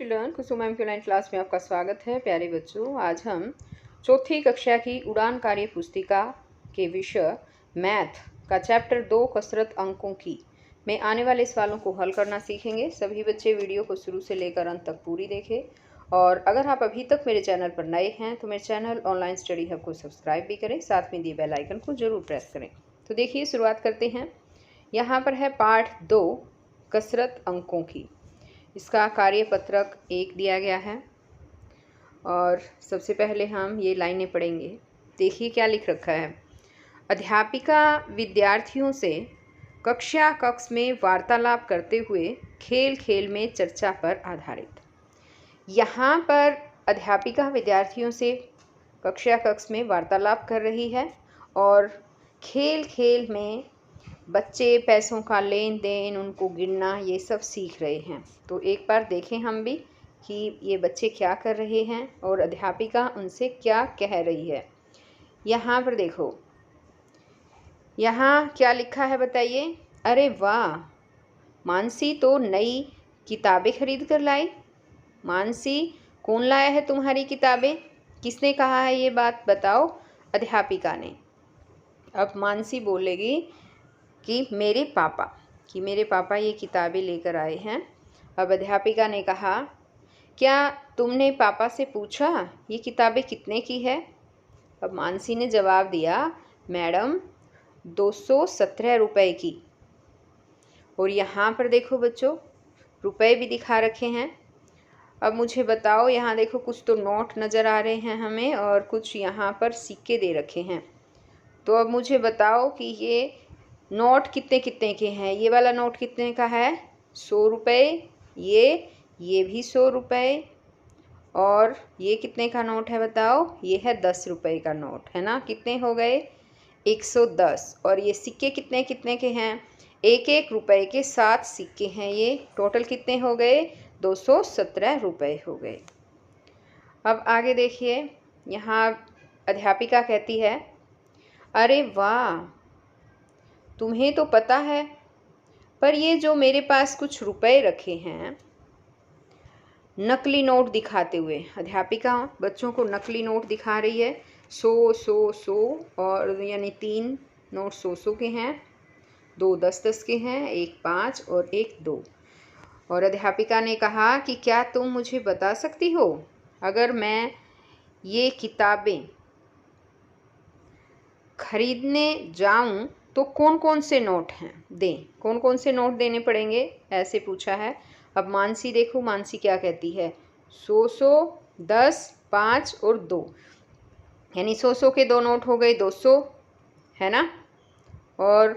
Children, कुसुम ma'am की online class में आपका स्वागत है। प्यारे बच्चों, आज हम चौथी कक्षा की उड़ान कार्य पुस्तिका के विषय मैथ का चैप्टर 2 कसरत अंकों की में आने वाले सवालों को हल करना सीखेंगे। सभी बच्चे वीडियो को शुरू से लेकर अंत तक पूरी देखें और अगर आप अभी तक मेरे चैनल पर नए हैं तो मेरे चैनल ऑनलाइन स्टडी हब को सब्सक्राइब भी करें, साथ में दिए बेल आइकन को जरूर प्रेस करें। तो देखिए, शुरुआत करते हैं। यहाँ पर है पाठ 2 कसरत अंकों की। इसका कार्यपत्रक 1 दिया गया है और सबसे पहले हम ये लाइनें पढ़ेंगे। देखिए क्या लिख रखा है। अध्यापिका विद्यार्थियों से कक्ष में वार्तालाप करते हुए खेल खेल में चर्चा पर आधारित। यहाँ पर अध्यापिका विद्यार्थियों से कक्ष में वार्तालाप कर रही है और खेल खेल में बच्चे पैसों का लेन देन, उनको गिनना, ये सब सीख रहे हैं। तो एक बार देखें हम भी कि ये बच्चे क्या कर रहे हैं और अध्यापिका उनसे क्या कह रही है। यहाँ पर देखो, यहाँ क्या लिखा है बताइए। अरे वाह, मानसी तो नई किताबें खरीद कर लाई। मानसी, कौन लाया है तुम्हारी किताबें? किसने कहा है ये बात, बताओ? अध्यापिका ने। अब मानसी बोलेगी कि मेरे पापा ये किताबें लेकर आए हैं। अब अध्यापिका ने कहा, क्या तुमने पापा से पूछा ये किताबें कितने की है? अब मानसी ने जवाब दिया, मैडम 217 रुपये की। और यहाँ पर देखो बच्चों, रुपए भी दिखा रखे हैं। अब मुझे बताओ, यहाँ देखो कुछ तो नोट नज़र आ रहे हैं हमें और कुछ यहाँ पर सिक्के दे रखे हैं। तो अब मुझे बताओ कि ये नोट कितने कितने के हैं। ये वाला नोट कितने का है? 100 रुपये। ये भी 100 रुपये। और ये कितने का नोट है बताओ? ये है 10 रुपये का नोट, है ना। कितने हो गए? 110। और ये सिक्के कितने कितने के हैं? 1-1 रुपये के 7 सिक्के हैं। ये टोटल कितने हो गए? 217 रुपये हो गए। अब आगे देखिए, यहाँ अध्यापिका कहती है, अरे वाह, तुम्हें तो पता है, पर ये जो मेरे पास कुछ रुपए रखे हैं, नकली नोट दिखाते हुए अध्यापिका बच्चों को नकली नोट दिखा रही है। 100 और यानी 3 नोट 100 के हैं, 2 10 के हैं, 1 5 और 1 2। और अध्यापिका ने कहा कि क्या तुम मुझे बता सकती हो, अगर मैं ये किताबें खरीदने जाऊं तो कौन कौन से नोट हैं दें, कौन कौन से नोट देने पड़ेंगे, ऐसे पूछा है। अब मानसी देखो, मानसी क्या कहती है, 100, 10, 5 और 2, यानी 100 के 2 नोट हो गए 200, है ना। और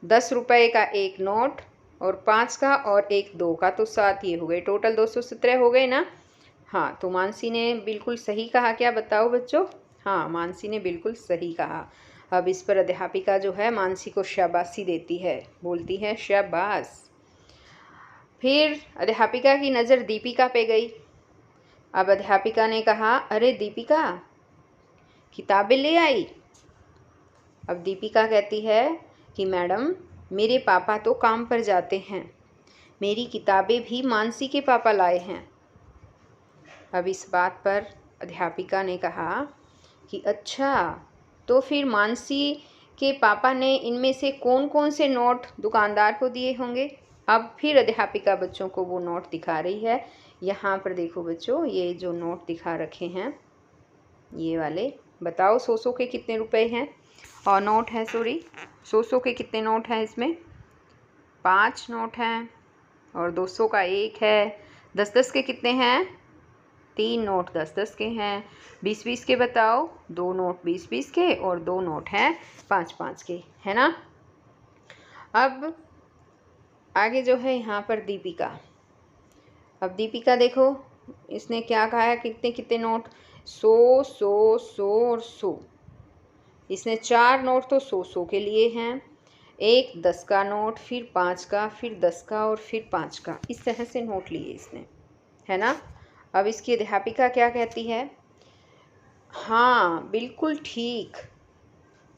10 रुपये का 1 नोट और 5 का और 1 2 का, तो 7 ये हो गए, टोटल 217 हो गए ना। हाँ, तो मानसी ने बिल्कुल सही कहा। क्या बताओ बच्चों? हाँ, मानसी ने बिल्कुल सही कहा। अब इस पर अध्यापिका जो है मानसी को शाबाशी देती है, बोलती है शाबाश। फिर अध्यापिका की नज़र दीपिका पे गई। अब अध्यापिका ने कहा, अरे दीपिका, किताबें ले आई? अब दीपिका कहती है कि मैडम, मेरे पापा तो काम पर जाते हैं, मेरी किताबें भी मानसी के पापा लाए हैं। अब इस बात पर अध्यापिका ने कहा कि अच्छा, तो फिर मानसी के पापा ने इनमें से कौन कौन से नोट दुकानदार को दिए होंगे? अब फिर अध्यापिका बच्चों को वो नोट दिखा रही है। यहाँ पर देखो बच्चों, ये जो नोट दिखा रखे हैं, ये वाले, बताओ 100 के कितने रुपए हैं और नोट है, सॉरी 100 के कितने नोट हैं इसमें? 5 नोट हैं और 200 का 1 है। 10-10 के कितने हैं? 3 नोट 10-10 के हैं। 20-20 के बताओ? 2 नोट 20-20 के और 2 नोट हैं 5-5 के, है ना। अब आगे जो है यहाँ पर दीपिका। अब दीपिका देखो, इसने क्या कहा है, कितने कितने नोट? 100 100 100 और 100। इसने 4 नोट तो 100 के लिए हैं, 1 10 का नोट, फिर 5 का, फिर 10 का और फिर 5 का, इस तरह से नोट लिए इसने, है ना। अब इसकी अध्यापिका क्या कहती है, हाँ बिल्कुल ठीक,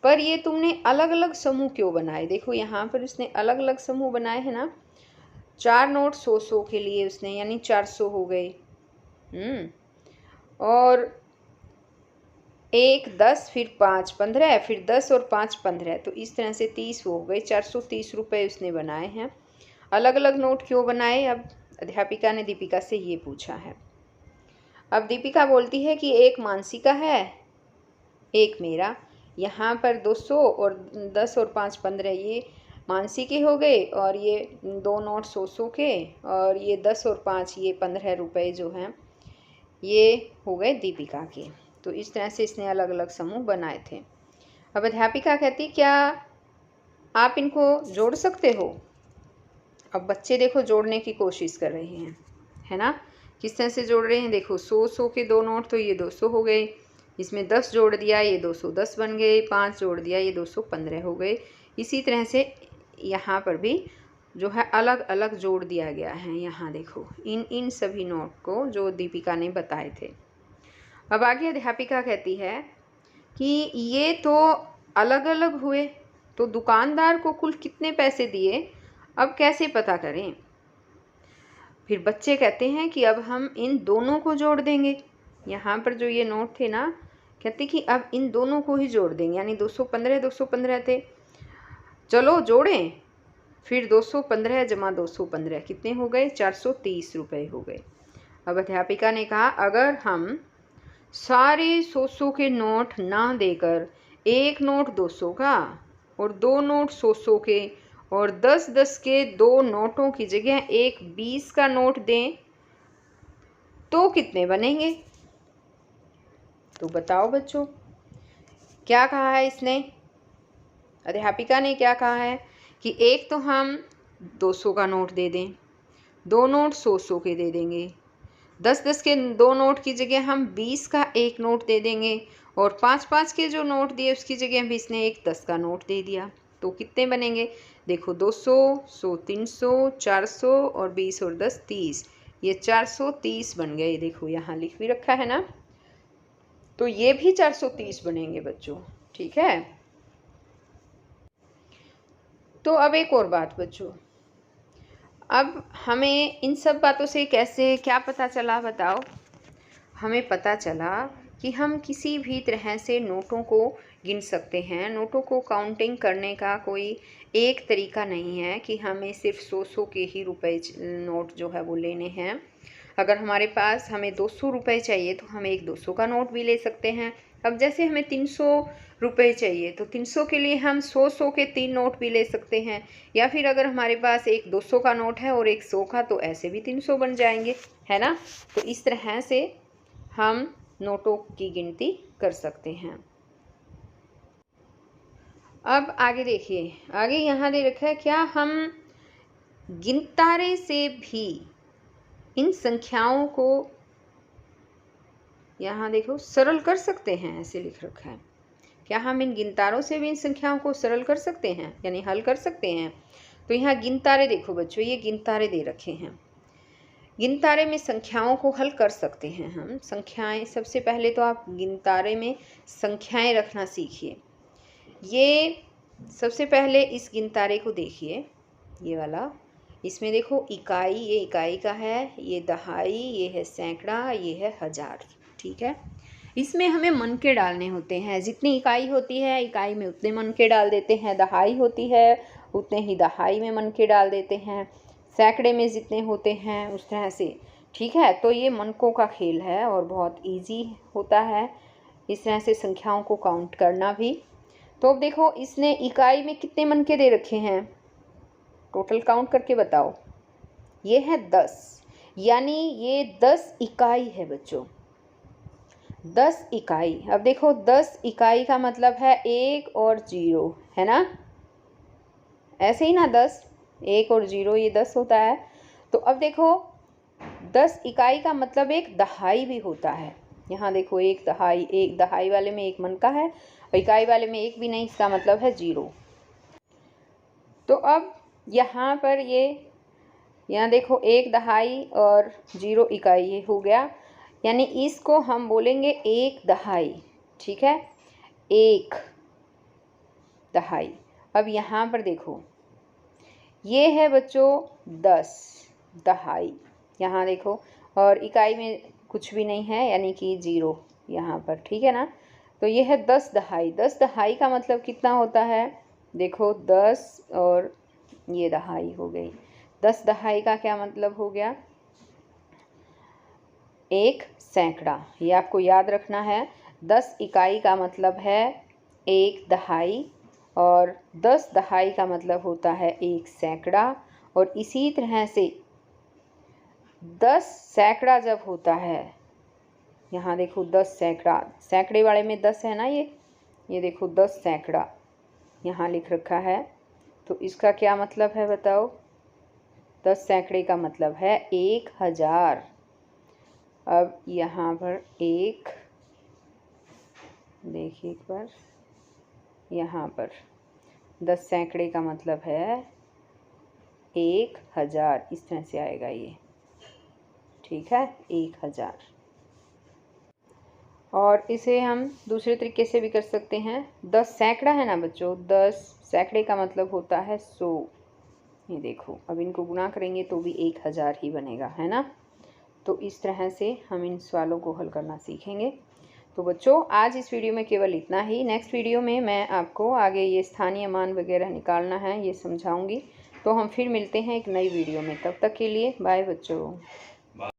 पर ये तुमने अलग अलग समूह क्यों बनाए? देखो यहाँ पर इसने अलग अलग समूह बनाए हैं ना। 4 नोट 100 के लिए उसने, यानी 400 हो गए। और 1 10 फिर 5 15, फिर 10 और 5 15, तो इस तरह से 30 हो गए। 430 रुपये उसने बनाए हैं। अलग अलग नोट क्यों बनाए? अब अध्यापिका ने दीपिका से ये पूछा है। अब दीपिका बोलती है कि एक मानसी का है, एक मेरा। यहाँ पर 200 और 10 और 5 15 ये मानसी के हो गए, और ये 2 नोट 100 के, और ये 10 और 5 ये 15 रुपये जो हैं ये हो गए दीपिका के। तो इस तरह से इसने अलग अलग समूह बनाए थे। अब अध्यापिका कहती क्या आप इनको जोड़ सकते हो? अब बच्चे देखो जोड़ने की कोशिश कर रहे हैं, है ना। किस तरह से जोड़ रहे हैं? देखो 100 के 2 नोट तो ये 200 हो गए, इसमें 10 जोड़ दिया ये 210 बन गए, 5 जोड़ दिया ये 215 हो गए। इसी तरह से यहाँ पर भी जो है अलग अलग जोड़ दिया गया है। यहाँ देखो इन सभी नोट को जो दीपिका ने बताए थे। अब आगे अध्यापिका कहती है कि ये तो अलग अलग हुए, तो दुकानदार को कुल कितने पैसे दिए, अब कैसे पता करें? फिर बच्चे कहते हैं कि अब हम इन दोनों को जोड़ देंगे। यहाँ पर जो ये नोट थे ना, कहते कि अब इन दोनों को ही जोड़ देंगे, यानी 215 215 थे, चलो जोड़ें। फिर 215 जमा 215 कितने हो गए? 430 रुपये हो गए। अब अध्यापिका ने कहा अगर हम सारे 100 के नोट ना देकर एक नोट 200 का और 2 नोट 100 के और 10 के 2 नोटों की जगह एक 20 का नोट दें तो कितने बनेंगे? तो बताओ बच्चों, क्या कहा है इसने? अध्यापिका ने क्या कहा है कि एक तो हम 200 का नोट दे दें, 2 नोट 100 के दे देंगे, 10 के 2 नोट की जगह हम 20 का एक नोट दे देंगे, और 5 के जो नोट दिए उसकी जगह भी इसने एक 10 का नोट दे दिया, तो कितने बनेंगे? देखो 200 100 300 400 और 20 और 10 30, ये 430 बन गए। देखो यहाँ लिख भी रखा है ना, तो ये भी 430 बनेंगे बच्चों, ठीक है। तो अब एक और बात बच्चों, अब हमें इन सब बातों से कैसे क्या पता चला बताओ? हमें पता चला कि हम किसी भी तरह से नोटों को गिन सकते हैं। नोटों को काउंटिंग करने का कोई एक तरीका नहीं है कि हमें सिर्फ 100 के ही रुपए नोट जो है वो लेने हैं। अगर हमारे पास हमें 200 रुपये चाहिए तो हम एक 200 का नोट भी ले सकते हैं। अब जैसे हमें 300 रुपये चाहिए तो 300 के लिए हम 100 के 3 नोट भी ले सकते हैं, या फिर अगर हमारे पास एक 200 का नोट है और एक 100 का, तो ऐसे भी 300 बन जाएंगे, है ना। तो इस तरह से हम नोटों की गिनती कर सकते हैं। अब आगे देखिए, आगे यहाँ दे रखा है क्या हम गिनतारे से भी इन संख्याओं को, यहाँ देखो, सरल कर सकते हैं, ऐसे लिख रखा है। क्या हम इन गिनतारों से भी इन संख्याओं को सरल कर सकते हैं, यानी हल कर सकते हैं? तो यहाँ गिनतारे देखो बच्चों, ये गिनतारे दे रखे हैं। गिनतारे में संख्याओं को हल कर सकते हैं हम। संख्याएं, सबसे पहले तो आप गिनतारे में संख्याएं रखना सीखिए। ये सबसे पहले इस गिनतारे को देखिए, ये वाला, इसमें देखो इकाई, ये इकाई का है, ये दहाई, ये है सैकड़ा, ये है हजार, ठीक है। इसमें हमें मनके डालने होते हैं। जितनी इकाई होती है इकाई में उतने मनके डाल देते हैं, दहाई होती है उतने ही दहाई में मनके डाल देते हैं, सैकड़े में जितने होते हैं उस तरह से, ठीक है। तो ये मनकों का खेल है और बहुत इजी होता है इस तरह से संख्याओं को काउंट करना भी। तो अब देखो इसने इकाई में कितने मनके दे रखे हैं, टोटल काउंट करके बताओ। ये है 10, यानी ये 10 इकाई है बच्चों, 10 इकाई। अब देखो 10 इकाई का मतलब है 1 और 0, है ना, ऐसे ही ना, 10 1 और 0 ये 10 होता है। तो अब देखो 10 इकाई का मतलब एक दहाई भी होता है। यहाँ देखो एक दहाई वाले में एक मन का है और इकाई वाले में एक भी नहीं, इसका मतलब है 0। तो अब यहाँ पर यहाँ देखो एक दहाई और 0 इकाई, ये हो गया, यानी इसको हम बोलेंगे एक दहाई, ठीक है, एक दहाई। अब यहाँ पर देखो ये है बच्चों 10 दहाई, यहाँ देखो, और इकाई में कुछ भी नहीं है यानी कि 0 यहाँ पर, ठीक है ना। तो ये है 10 दहाई। 10 दहाई का मतलब कितना होता है, देखो 10 और ये दहाई हो गई। 10 दहाई का क्या मतलब हो गया, 1 सैकड़ा। ये आपको याद रखना है। 10 इकाई का मतलब है 1 दहाई, और 10 दहाई का मतलब होता है 1 सैकड़ा। और इसी तरह से 10 सैकड़ा जब होता है, यहाँ देखो 10 सैकड़ा, सैकड़े वाले में 10 है ना, ये देखो 10 सैकड़ा यहाँ लिख रखा है। तो इसका क्या मतलब है बताओ, 10 सैकड़े का मतलब है 1000। अब यहाँ पर एक देखिए एक बार, यहाँ पर 10 सैकड़े का मतलब है 1000, इस तरह से आएगा ये, ठीक है, 1000। और इसे हम दूसरे तरीके से भी कर सकते हैं। 10 सैकड़ा है ना बच्चों, 10 सैकड़े का मतलब होता है 100। ये देखो, अब इनको गुणा करेंगे तो भी 1000 ही बनेगा, है ना। तो इस तरह से हम इन सवालों को हल करना सीखेंगे। तो बच्चों आज इस वीडियो में केवल इतना ही। नेक्स्ट वीडियो में मैं आपको आगे ये स्थानीय मान वगैरह निकालना है ये समझाऊंगी। तो हम फिर मिलते हैं एक नई वीडियो में, तब तक के लिए बाय बच्चों।